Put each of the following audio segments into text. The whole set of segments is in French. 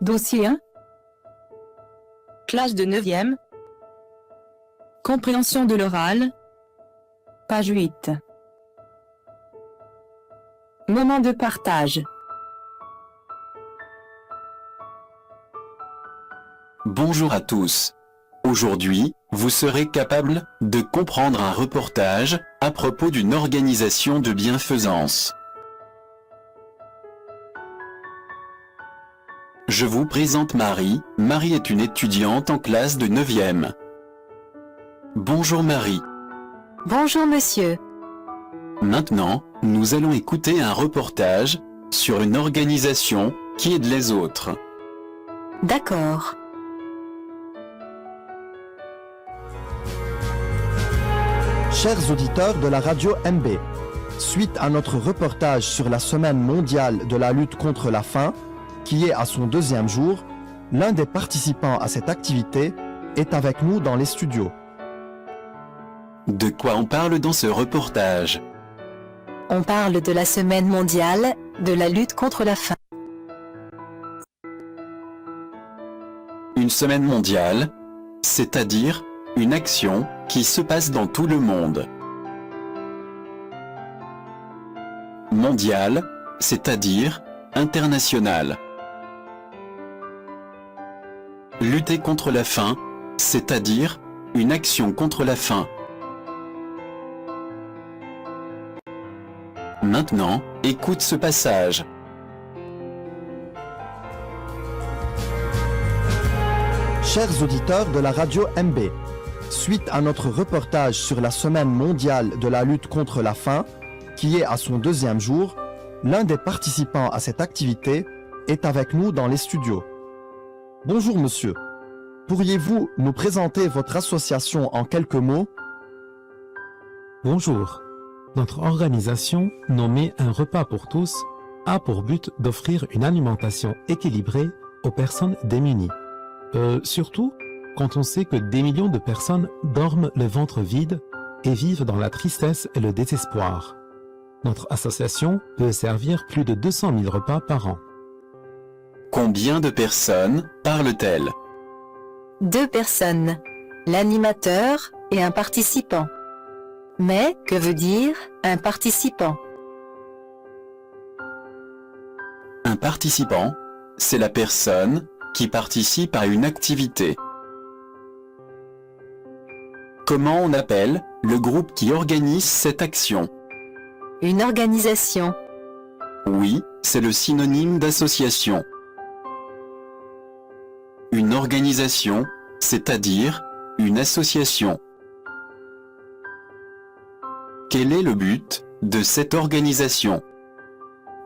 Dossier 1. Classe de 9e. Compréhension de l'oral. Page 8. Moment de partage. Bonjour à tous. Aujourd'hui, vous serez capable de comprendre un reportage à propos d'une organisation de bienfaisance. Je vous présente Marie. Marie est une étudiante en classe de 9e. Bonjour Marie. Bonjour monsieur. Maintenant, nous allons écouter un reportage sur une organisation qui aide les autres. D'accord. Chers auditeurs de la radio MB, suite à notre reportage sur la Semaine mondiale de la lutte contre la faim, qui est à son 2e jour, l'un des participants à cette activité est avec nous dans les studios. De quoi on parle dans ce reportage? On parle de la Semaine mondiale de la lutte contre la faim. Une semaine mondiale, c'est-à-dire une action qui se passe dans tout le monde. Mondiale, c'est-à-dire international. Lutter contre la faim, c'est-à-dire une action contre la faim. Maintenant, écoute ce passage. Chers auditeurs de la radio MB, suite à notre reportage sur la Semaine mondiale de la lutte contre la faim, qui est à son 2e jour, l'un des participants à cette activité est avec nous dans les studios. Bonjour monsieur, pourriez-vous nous présenter votre association en quelques mots? Bonjour. Notre organisation, nommée Un repas pour tous, a pour but d'offrir une alimentation équilibrée aux personnes démunies. Surtout quand on sait que des millions de personnes dorment le ventre vide et vivent dans la tristesse et le désespoir. Notre association peut servir plus de 200 000 repas par an. Combien de personnes parlent-elles? 2 personnes, l'animateur et un participant. Mais que veut dire un participant? Un participant, c'est la personne qui participe à une activité. Comment on appelle le groupe qui organise cette action? Une organisation. Oui, c'est le synonyme d'association. Une organisation, c'est-à-dire une association. Quel est le but de cette organisation?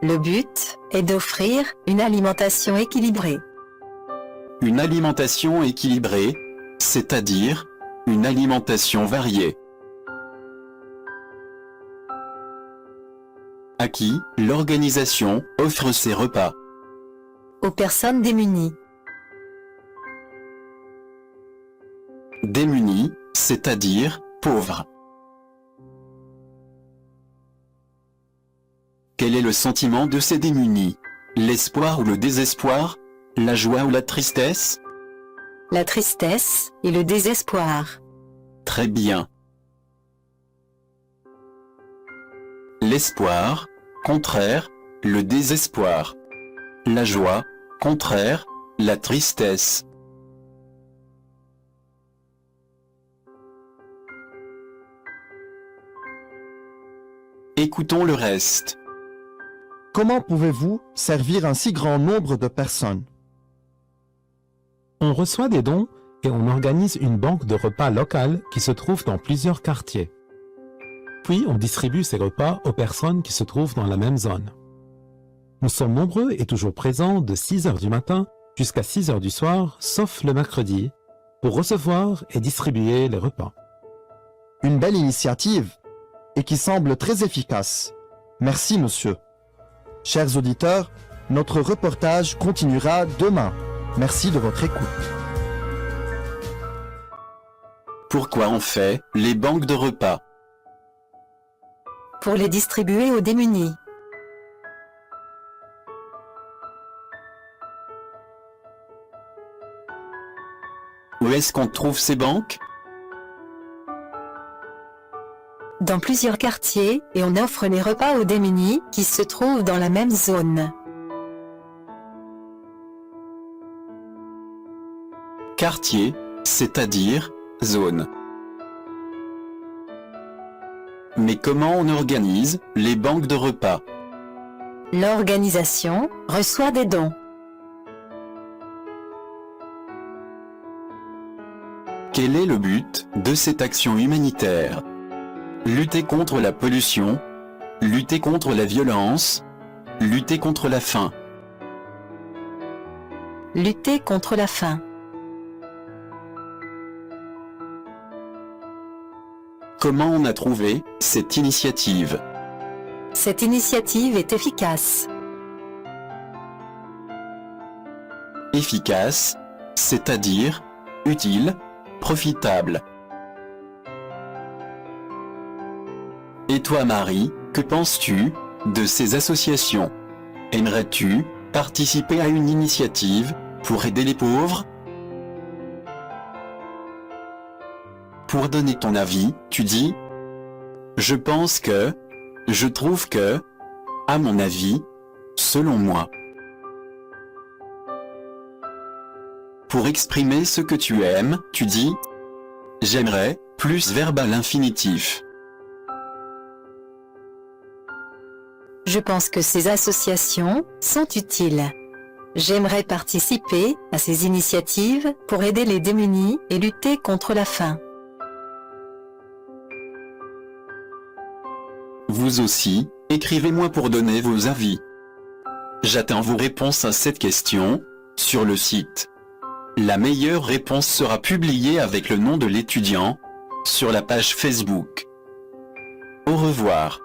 Le but est d'offrir une alimentation équilibrée. Une alimentation équilibrée, c'est-à-dire une alimentation variée. À qui l'organisation offre ses repas? Aux personnes démunies. Démunis, c'est-à-dire pauvres. Quel est le sentiment de ces démunis? L'espoir ou le désespoir? La joie ou la tristesse? La tristesse et le désespoir. Très bien. L'espoir, contraire, le désespoir. La joie, contraire, la tristesse. Écoutons le reste. Comment pouvez-vous servir un si grand nombre de personnes? On reçoit des dons et on organise une banque de repas locale qui se trouve dans plusieurs quartiers. Puis on distribue ces repas aux personnes qui se trouvent dans la même zone. Nous sommes nombreux et toujours présents de 6 heures du matin jusqu'à 6 heures du soir, sauf le mercredi, pour recevoir et distribuer les repas. Une belle initiative et qui semble très efficace. Merci monsieur. Chers auditeurs, notre reportage continuera demain. Merci de votre écoute. Pourquoi on fait les banques de repas? Pour les distribuer aux démunis. Où est-ce qu'on trouve ces banques? Dans plusieurs quartiers, et on offre les repas aux démunis qui se trouvent dans la même zone. Quartier, c'est-à-dire zone. Mais comment on organise les banques de repas? L'organisation reçoit des dons. Quel est le but de cette action humanitaire? Lutter contre la pollution, lutter contre la violence, lutter contre la faim. Lutter contre la faim. Comment on a trouvé cette initiative? Cette initiative est efficace. Efficace, c'est-à-dire utile, profitable. Et toi Marie, que penses-tu de ces associations? Aimerais-tu participer à une initiative pour aider les pauvres? Pour donner ton avis, tu dis « Je pense que, je trouve que, à mon avis, selon moi ». Pour exprimer ce que tu aimes, tu dis « J'aimerais » plus verbe à l'infinitif. Je pense que ces associations sont utiles. J'aimerais participer à ces initiatives pour aider les démunis et lutter contre la faim. Vous aussi, écrivez-moi pour donner vos avis. J'attends vos réponses à cette question sur le site. La meilleure réponse sera publiée avec le nom de l'étudiant sur la page Facebook. Au revoir.